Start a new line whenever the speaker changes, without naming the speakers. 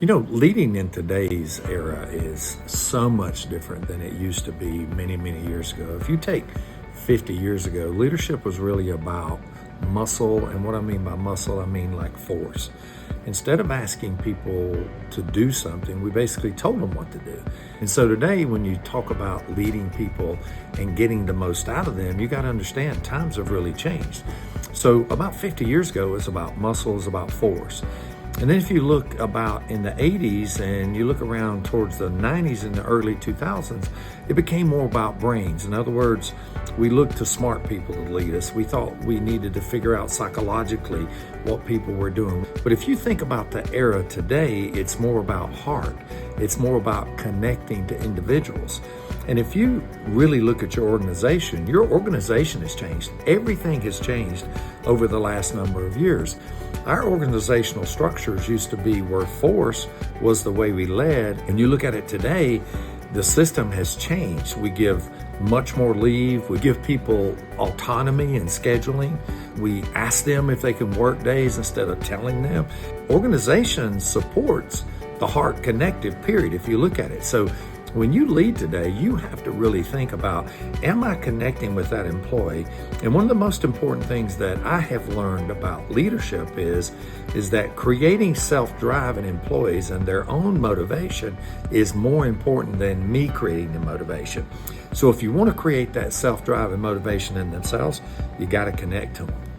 Leading in today's era is so much different than it used to be many, many years ago. If you take 50 years ago, leadership was really about muscle. And what I mean by muscle, I mean like force. Instead of asking people to do something, we basically told them what to do. And so today, when you talk about leading people and getting the most out of them, you got to understand times have really changed. So about 50 years ago, it was about muscle, it was about force. And then if you look about in the 80s and you look around towards the 90s and the early 2000s, it became more about brains. In other words, we looked to smart people to lead us. We thought we needed to figure out psychologically what people were doing. But if you think about the era today, it's more about heart. It's more about connecting to individuals. And if you really look at your organization has changed. Everything has changed over the last number of years. Our organizational structures used to be where force was the way we led. And you look at it today, the system has changed. We give much more leave. We give people autonomy in scheduling. We ask them if they can work days instead of telling them. Organization supports the heart connective period, if you look at it. So when you lead today, you have to really think about, am I connecting with that employee? And one of the most important things that I have learned about leadership is that creating self-drive in employees and their own motivation is more important than me creating the motivation. So if you want to create that self-drive and motivation in themselves, you got to connect to them.